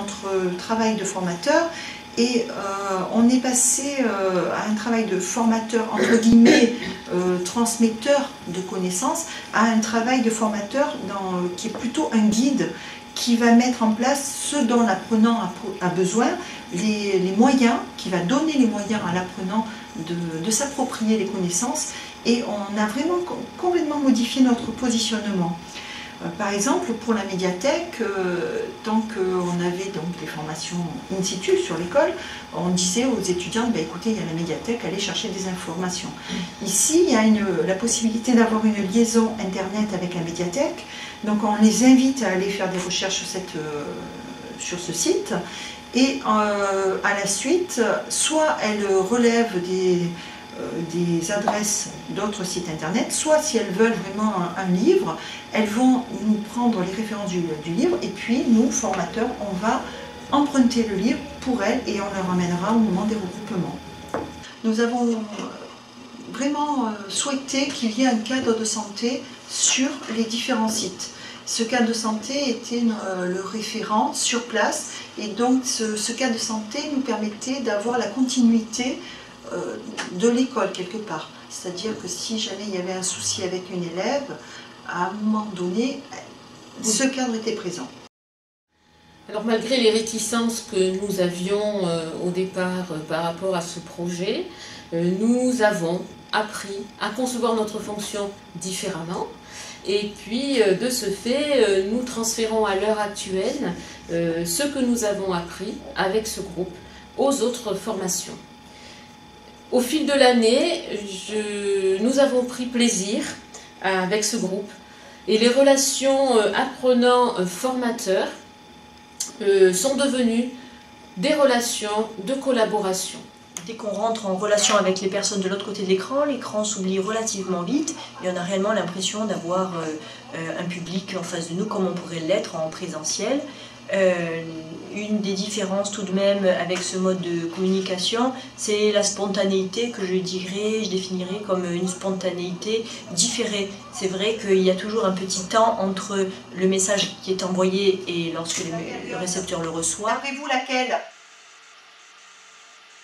notre travail de formateur et on est passé à un travail de formateur, entre guillemets, transmetteur de connaissances, à un travail de formateur qui est plutôt un guide qui va mettre en place ce dont l'apprenant a besoin, les moyens, qui va donner les moyens à l'apprenant de s'approprier les connaissances, et on a vraiment complètement modifié notre positionnement. Par exemple, pour la médiathèque, tant qu'on avait donc des formations in situ sur l'école, on disait aux étudiants, écoutez, il y a la médiathèque, allez chercher des informations. Ici, il y a la possibilité d'avoir une liaison Internet avec la médiathèque, donc on les invite à aller faire des recherches sur ce site, et à la suite, soit elles relèvent des adresses d'autres sites internet, soit si elles veulent vraiment un livre, elles vont nous prendre les références du livre, et puis nous, formateurs, on va emprunter le livre pour elles et on le ramènera au moment des regroupements. Nous avons vraiment souhaité qu'il y ait un cadre de santé sur les différents sites. Ce cadre de santé était le référent sur place, et donc ce cadre de santé nous permettait d'avoir la continuité de l'école quelque part. C'est-à-dire que si jamais il y avait un souci avec une élève, à un moment donné, ce cadre était présent. Alors malgré les réticences que nous avions au départ par rapport à ce projet, nous avons appris à concevoir notre fonction différemment. Et puis de ce fait, nous transférons à l'heure actuelle ce que nous avons appris avec ce groupe aux autres formations. Au fil de l'année, nous avons pris plaisir avec ce groupe, et les relations apprenants-formateurs sont devenues des relations de collaboration. Dès qu'on rentre en relation avec les personnes de l'autre côté de l'écran s'oublie relativement vite, et on a réellement l'impression d'avoir un public en face de nous comme on pourrait l'être en présentiel. Une des différences tout de même avec ce mode de communication, c'est la spontanéité que je définirais comme une spontanéité différée. C'est vrai qu'il y a toujours un petit temps entre le message qui est envoyé et lorsque le récepteur le reçoit. D'après vous, laquelle?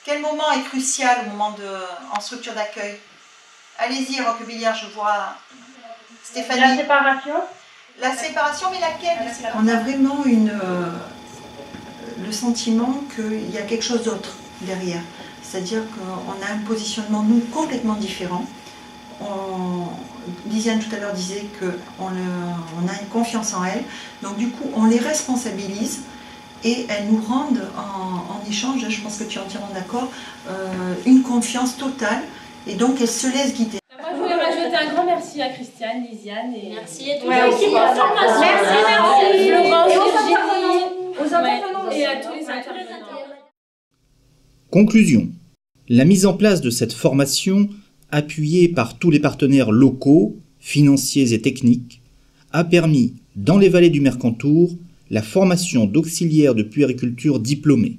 Quel moment est crucial au moment en structure d'accueil? Allez-y, Roquebilliard, je vois Stéphanie. La séparation. La séparation, mais laquelle? On a vraiment le sentiment qu'il y a quelque chose d'autre derrière. C'est-à-dire qu'on a un positionnement, nous, complètement différent. Lisiane tout à l'heure disait qu'on a une confiance en elles. Donc du coup, on les responsabilise et elles nous rendent en échange, je pense que tu es entièrement d'accord, une confiance totale. Et donc elles se laissent guider. Moi, je voulais rajouter un grand merci à Christiane, Lisiane et merci à tous. Merci, merci. Florence, Virginie, aux intervenants et à tous les intervenants. Conclusion. La mise en place de cette formation, appuyée par tous les partenaires locaux, financiers et techniques, a permis, dans les vallées du Mercantour, la formation d'auxiliaires de puériculture diplômés.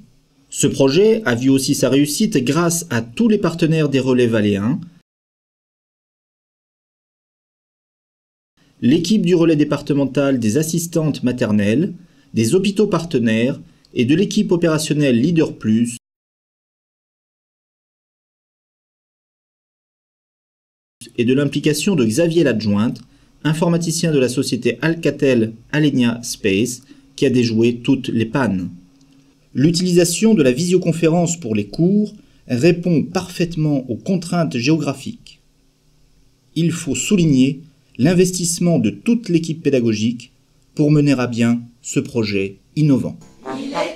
Ce projet a vu aussi sa réussite grâce à tous les partenaires des relais valléens, l'équipe du relais départemental des assistantes maternelles, des hôpitaux partenaires et de l'équipe opérationnelle Leader Plus, et de l'implication de Xavier Ladjointe, informaticien de la société Alcatel Alenia Space, qui a déjoué toutes les pannes. L'utilisation de la visioconférence pour les cours répond parfaitement aux contraintes géographiques. Il faut souligner l'investissement de toute l'équipe pédagogique pour mener à bien ce projet innovant. Il est